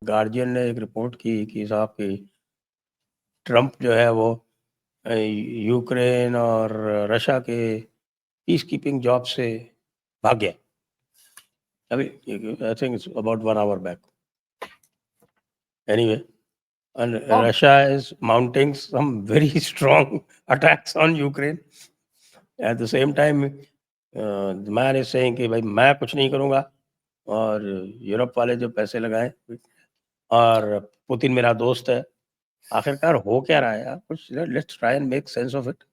Guardian ने एक report की कि साहब कि ट्रंप जो है वो यूक्रेन और रशिया के पीस कीपिंग जॉब से भाग गया अभी। I think it's about 1 hour back anyway. And हाँ Russia is mounting some very strong attacks on Ukraine. At the same time, the man is saying कि भाई मैं कुछ नहीं करूँगा और यूरोप वाले जो पैसे लगाएं और पुतिन मेरा दोस्त है। आखिरकार हो क्या रहा है यार? कुछ let's try and make sense of it.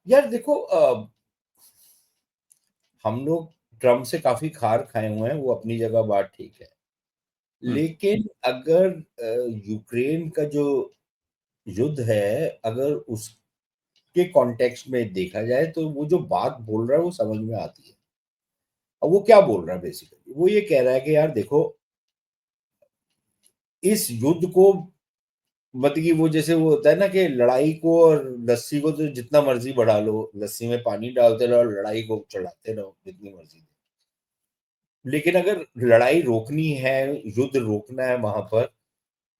यार देखो, हम लोग ट्रम्प से काफी खार खाए हुए हैं, वो अपनी जगह बात ठीक है। लेकिन अगर यूक्रेन का जो युद्ध है, अगर उसके कॉन्टेक्स्ट में देखा जाए तो वो जो बात बोल रहा है वो समझ में आती है। अब वो क्या बोल रहा है? बेसिकली वो ये कह रहा है कि यार देखो, इस युद्ध को, मतलब कि वो जैसे वो होता है ना कि लड़ाई को और लस्सी को तो जितना मर्जी बढ़ा लो, लस्सी में पानी डालते रहो और लड़ाई को चढ़ाते रहो जितनी मर्जी। लेकिन अगर लड़ाई रोकनी है, युद्ध रोकना है वहां पर,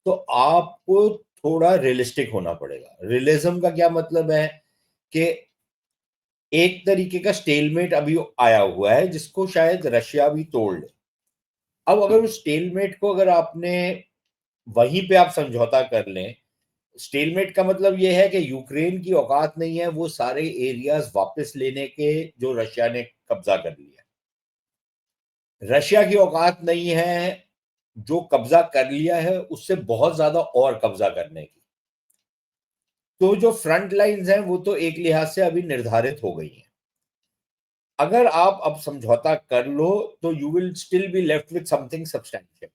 तो आपको थोड़ा रियलिस्टिक होना पड़ेगा। रियलिज्म का क्या मतलब है कि एक तरीके का स्टेलमेट अभी आया हुआ है जिसको शायद रशिया भी तोड़ ले। अब अगर उस स्टेलमेट को अगर आपने वहीं पे आप समझौता कर लें, स्टेलमेट का मतलब यह है कि यूक्रेन की औकात नहीं है वो सारे एरियाज वापस लेने के जो रशिया ने कब्जा कर लिया। रशिया की औकात नहीं है जो कब्जा कर लिया है उससे बहुत ज्यादा और कब्जा करने की। तो जो फ्रंट लाइंस हैं वो तो एक लिहाज से अभी निर्धारित हो गई हैं। अगर आप अब समझौता कर लो तो you will still be left with something substantial.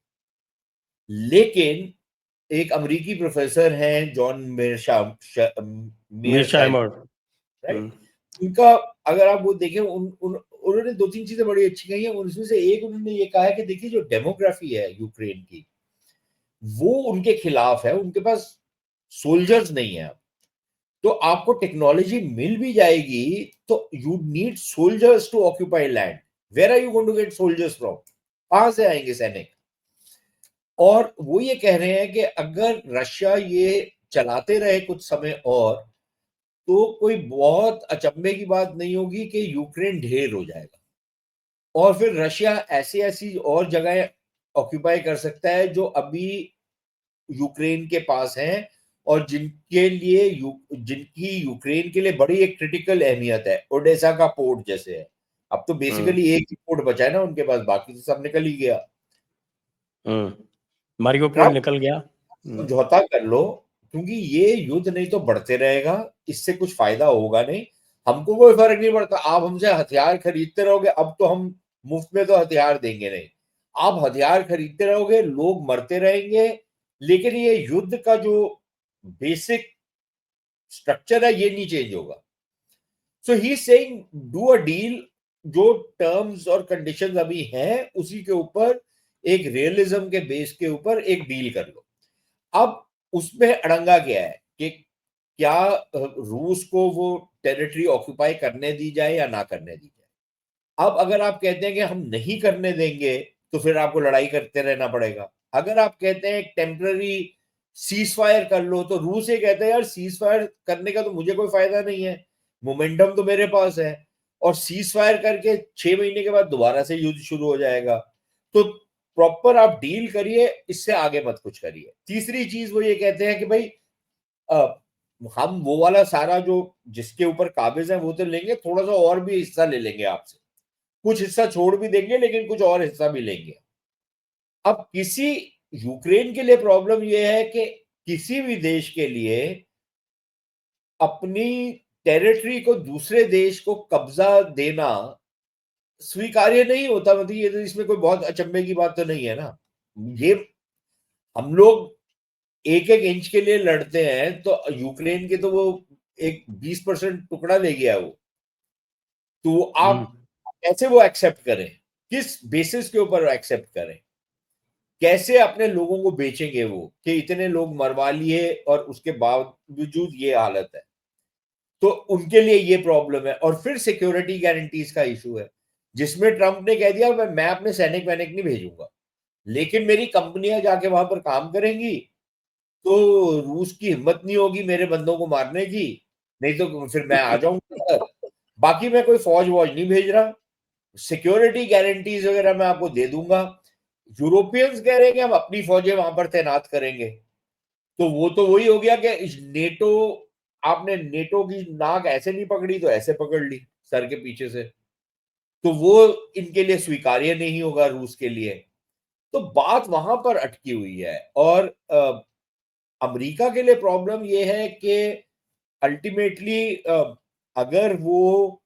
लेकिन एक अमेरिकी प्रोफेसर हैं जॉन मेयर, मीरशाइमर। राइट? उनका अगर आप वो देखें, उन्होंने दो तीन चीजें बड़ी अच्छी कही हैं। उसमें से एक उन्होंने ये कहा है कि देखिए जो डेमोग्राफी है यूक्रेन की वो उनके खिलाफ है, उनके पास सोल्जर्स नहीं है। तो आपको टेक्नोलॉजी मिल भी जाएगी तो you need soldiers to occupy land. Where are you going to get soldiers from? कहां से आएंगे सैनिक? और वो ये कह रहे हैं कि अगर रशिया ये चलाते रहे कुछ समय और, तो कोई बहुत अचंभे की बात नहीं होगी कि यूक्रेन ढेर हो जाएगा और फिर रशिया ऐसी ऐसी और जगह ऑक्यूपाई कर सकता है जो अभी यूक्रेन के पास हैं और जिनकी यूक्रेन के लिए बड़ी एक क्रिटिकल अहमियत है। ओडेसा का पोर्ट जैसे है। अब तो बेसिकली एक ही पोर्ट बचा है ना उनके पास, बाकी तो सब निकल ही गया। मारियोपोल ट्रम्प निकल गया। समझौता कर लो, क्योंकि ये युद्ध नहीं तो बढ़ते रहेगा, इससे कुछ फायदा होगा नहीं। हमको कोई फर्क नहीं पड़ता, आप हमसे हथियार खरीदते रहोगे। अब तो हम मुफ्त में तो हथियार देंगे नहीं, आप हथियार खरीदते रहोगे, लोग मरते रहेंगे, लेकिन ये युद्ध का जो बेसिक स्ट्रक्चर है ये नहीं चेंज होगा। So he saying do a deal, जो टर्म्स और कंडीशंस अभी हैं उसी के ऊपर, एक रियलिज्म के बेस के ऊपर एक डील कर लो। अब उसमें अड़ंगा क्या है कि क्या रूस को वो टेरिटरी ऑक्यूपाई करने दी जाए या ना करने दी जाए। अब अगर आप कहते हैं कि हम नहीं करने देंगे तो फिर आपको लड़ाई करते रहना पड़ेगा। अगर आप कहते हैं एक टेम्पररी सीज फायर कर लो, तो रूस ये कहता है यार सीज फायर करने का तो मुझे कोई फायदा नहीं है, मोमेंटम तो मेरे पास है, और सीज फायर करके 6 महीने के बाद दोबारा से युद्ध शुरू हो जाएगा। तो प्रॉपर आप डील करिए, इससे आगे मत कुछ करिए। तीसरी चीज वो ये कहते हैं कि भाई हम वो वाला सारा जो जिसके ऊपर काबिज है वो तो लेंगे, थोड़ा सा और भी हिस्सा ले लेंगे आपसे, कुछ हिस्सा छोड़ भी देंगे लेकिन कुछ और हिस्सा भी लेंगे। अब किसी यूक्रेन के लिए प्रॉब्लम यह है कि किसी भी देश के लिए अपनी टेरिटरी को दूसरे देश को कब्जा देना स्वीकार्य नहीं होता। मतलब ये तो, इसमें कोई बहुत अचंभे की बात तो नहीं है ना। ये हम लोग एक एक इंच के लिए लड़ते हैं, तो यूक्रेन के तो वो एक 20% टुकड़ा ले गया वो। तो आप कैसे वो एक्सेप्ट करें? किस बेसिस के ऊपर एक्सेप्ट करें? कैसे अपने लोगों को बेचेंगे वो कि इतने लोग मरवा लिए और उसके बावजूद ये हालत है? तो उनके लिए ये प्रॉब्लम है। और फिर सिक्योरिटी गारंटीज का इशू है, जिसमें ट्रंप ने कह दिया मैं अपने सैनिक वैनिक नहीं भेजूंगा। लेकिन मेरी कंपनियां जाके वहां पर काम करेंगी तो रूस की हिम्मत नहीं होगी मेरे बंदों को मारने की, नहीं तो फिर मैं आ जाऊंगा सर। बाकी मैं कोई फौज वौज नहीं भेज रहा, सिक्योरिटी गारंटीज वगैरह मैं आपको दे दूंगा। यूरोपियंस कह रहे हैं कि हम अपनी फौजें वहां पर तैनात करेंगे, तो वो तो वही हो गया कि नेटो, आपने नेटो की नाक ऐसे नहीं पकड़ी तो ऐसे पकड़ ली सर के पीछे से, तो वो इनके लिए स्वीकार्य नहीं होगा रूस के लिए। तो बात वहां पर अटकी हुई है। और अमेरिका के लिए प्रॉब्लम ये है कि अल्टीमेटली अगर वो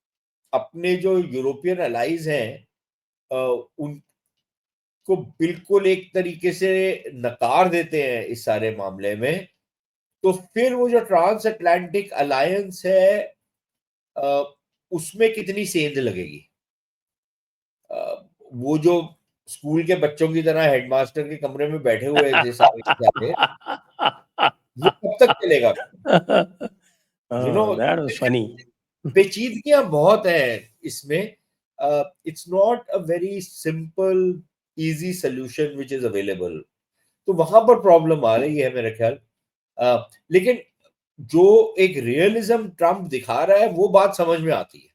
अपने जो यूरोपियन अलाइज हैं उनको बिल्कुल एक तरीके से नकार देते हैं इस सारे मामले में, तो फिर वो जो ट्रांस अटलांटिक अलायंस है अ, उसमें कितनी सेंध लगेगी। वो जो स्कूल के बच्चों की तरह हेडमास्टर के कमरे में बैठे हुए थे सारे के सारे, वो कब तक चलेगा? You know, that was funny. पेचीदगियां बहुत हैं इसमें। It's not a very simple easy solution which is available. तो वहां पर प्रॉब्लम आ रही है मेरे ख्याल। लेकिन जो एक रियलिज्म ट्रम्प दिखा रहा है वो बात समझ में आती है।